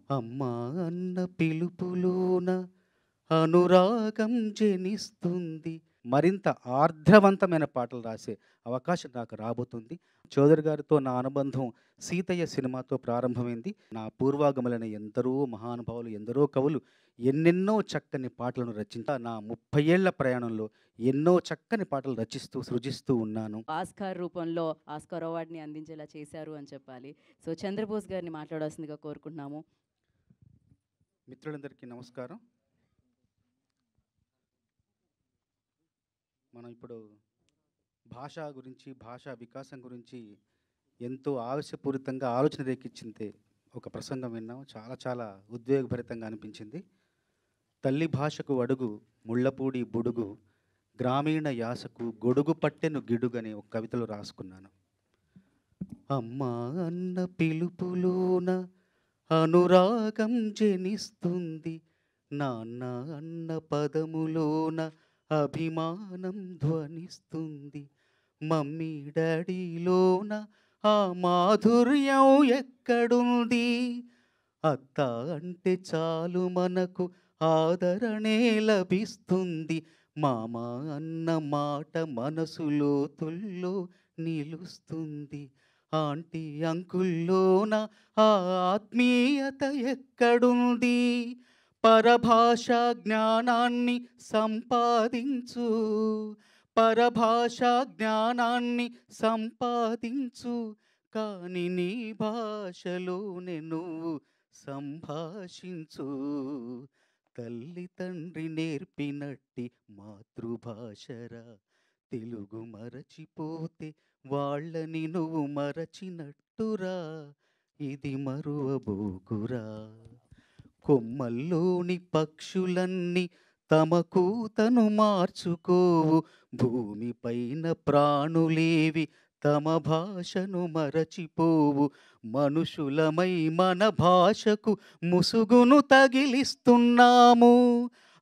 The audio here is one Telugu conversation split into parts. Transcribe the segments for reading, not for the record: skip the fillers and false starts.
అమ్మా అన్న పిలుపులోన అనురాగం జనిస్తుంది. మరింత ఆర్ద్రవంతమైన పాటలు రాసే అవకాశం నాకు రాబోతుంది. చౌదరి గారితో నా అనుబంధం 'సీతయ్య' సినిమాతో ప్రారంభమైంది. నా పూర్వాగములైన ఎందరో మహానుభావులు, ఎందరో కవులు ఎన్నెన్నో చక్కని పాటలను నా 30 ఏళ్ల ప్రయాణంలో ఎన్నో చక్కని పాటలు రచిస్తూ, సృజిస్తూ ఉన్నాను. ఆస్కార్ రూపంలో ఆస్కార్ అవార్డ్‌ని అందించేలా చేశారు అని చెప్పాలి. సో, చంద్రబోస్ గారిని మాట్లాడాల్సిందిగా కోరుకుంటున్నాము. మిత్రులందరికీ నమస్కారం. మనం ఇప్పుడు భాష గురించి, భాషా వికాసం గురించి ఎంతో ఆవేశపూరితంగా ఆలోచన రేకిచ్చిందే ఒక ప్రసంగం విన్నాం. చాలా చాలా ఉద్వేగభరితంగా అనిపించింది. తల్లి భాషకు అడుగు ముళ్ళపూడి బుడుగు, గ్రామీణ యాసకు గొడుగు పట్టెను గిడుగని ఒక కవితలో రాసుకున్నాను. అమ్మా అన్న పిలుపులోన అనురాగం జనిస్తుంది, నాన్న అన్న పదములోన అభిమానం ధ్వనిస్తుంది, మమ్మీ డాడీలోన ఆ మాధుర్యం ఎక్కడుంది, అత్త అంటే చాలు మనకు ఆదరణే లభిస్తుంది, మామ అన్న మాట మనసు లోతుల్లో నిలుస్తుంది, ఆంటీ అంకుల్లోన ఆ ఆత్మీయత ఎక్కడుంది, పరభాషా జ్ఞానాన్ని సంపాదించు, పరభాషా జ్ఞానాన్ని సంపాదించు, కాని నీ భాషలోనే నువ్వు సంభాషించు, తల్లి తండ్రి నేర్పినట్టి మాతృభాషరా, తెలుగు మరచిపోతే వాళ్ళని నువ్వు మరచినట్టురా, ఇది మరువబోకురా, కొమ్మల్లోని పక్షులన్నీ తమ కూతను మార్చుకోవు, భూమిపైన ప్రాణులేవి తమ భాషను మరచిపోవు, మనుషులమై మన భాషకు ముసుగును తగిలిస్తున్నాము,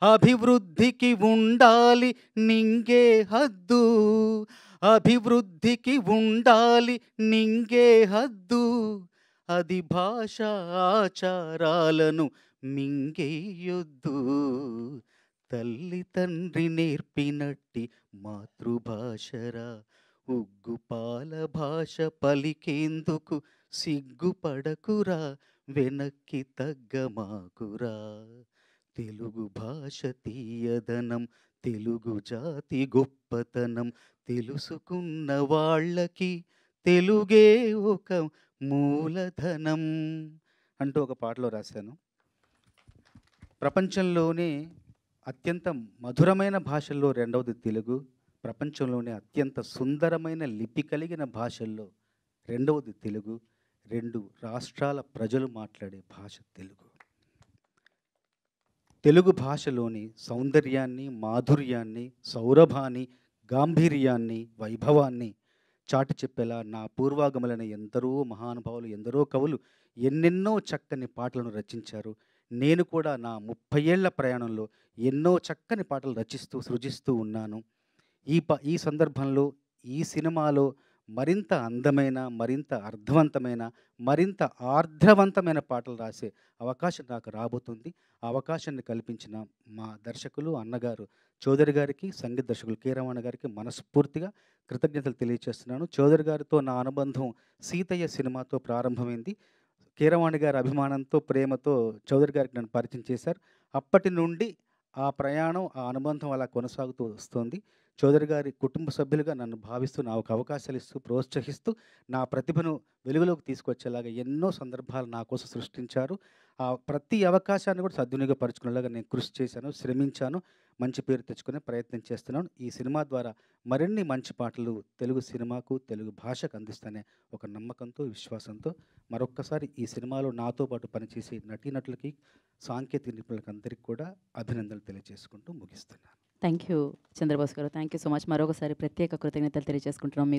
అభివృద్ధికి ఉండాలి నింగే హద్దు, అభివృద్ధికి ఉండాలి నింగే హద్దు, అది భాషా ఆచారాలను మింగేయొద్దు, తల్లి తండ్రి నేర్పినట్టి మాతృభాషరా, ఉగ్గుపాల భాష పలికేందుకు సిగ్గుపడకురా, వెనక్కి తగ్గమాకురా, తెలుగు భాష తీయదనం, తెలుగు జాతి గొప్పతనం, తెలుసుకున్న వాళ్ళకి తెలుగే ఒక మూలధనం అంటూ ఒక పాటలో రాశాను. ప్రపంచంలోనే అత్యంత మధురమైన భాషల్లో రెండవది తెలుగు, ప్రపంచంలోనే అత్యంత సుందరమైన లిపి కలిగిన భాషల్లో రెండవది తెలుగు, 2 రాష్ట్రాల ప్రజలు మాట్లాడే భాష తెలుగు. తెలుగు భాషలోని సౌందర్యాన్ని, మాధుర్యాన్ని, సౌరభాన్ని, గాంభీర్యాన్ని, వైభవాన్ని చాటి చెప్పేలా నా పూర్వాగములైన ఎందరో మహానుభావులు, ఎందరో కవులు ఎన్నెన్నో చక్కని పాటలను రచించారు. నేను కూడా నా 30 ఏళ్ల ప్రయాణంలో ఎన్నో చక్కని పాటలు రచిస్తూ, సృజిస్తూ ఉన్నాను. ఈ సందర్భంలో ఈ సినిమాలో మరింత అందమైన, మరింత అర్థవంతమైన, మరింత ఆర్ద్రవంతమైన పాటలు రాసే అవకాశం నాకు రాబోతుంది. ఆ అవకాశాన్ని కల్పించిన మా దర్శకులు, అన్నగారు చౌదరి గారికి, సంగీత దర్శకులు కె. రమణ గారికి మనస్ఫూర్తిగా కృతజ్ఞతలు తెలియజేస్తున్నాను. చౌదరి గారితో నా అనుబంధం 'సీతయ్య' సినిమాతో ప్రారంభమైంది. కె. రమణ గారి అభిమానంతో, ప్రేమతో చౌదరి గారికి నన్ను పరిచయం చేశారు. అప్పటి నుండి ఆ ప్రయాణం, ఆ అనుబంధం అలా కొనసాగుతూ వస్తోంది. చౌదరి గారి కుటుంబ సభ్యులుగా నన్ను భావిస్తూ, నాకు అవకాశాలు ఇస్తూ, ప్రోత్సహిస్తూ, నా ప్రతిభను వెలుగులోకి తీసుకొచ్చేలాగా ఎన్నో సందర్భాలు నా కోసం సృష్టించారు. ఆ ప్రతి అవకాశాన్ని కూడా సద్వినియోగపరుచుకునేలాగా నేను కృషి చేశాను, శ్రమించాను, మంచి పేరు తెచ్చుకునే ప్రయత్నం చేస్తున్నాను. ఈ సినిమా ద్వారా మరిన్ని మంచి పాటలు తెలుగు సినిమాకు, తెలుగు భాషకు అందిస్తానే ఒక నమ్మకంతో, విశ్వాసంతో మరొక్కసారి ఈ సినిమాలో నాతో పాటు పనిచేసే నటీనటులకి, సాంకేతిక నిపుణులకు అందరికీ కూడా అభినందనలు తెలియజేసుకుంటూ ముగిస్తున్నాను. థ్యాంక్ యూ చంద్రబోస్ గారు. Thank you so much. మరొకసారి ప్రత్యేక కృతజ్ఞతలు తెలియజేసుకుంటున్నాం మీకు.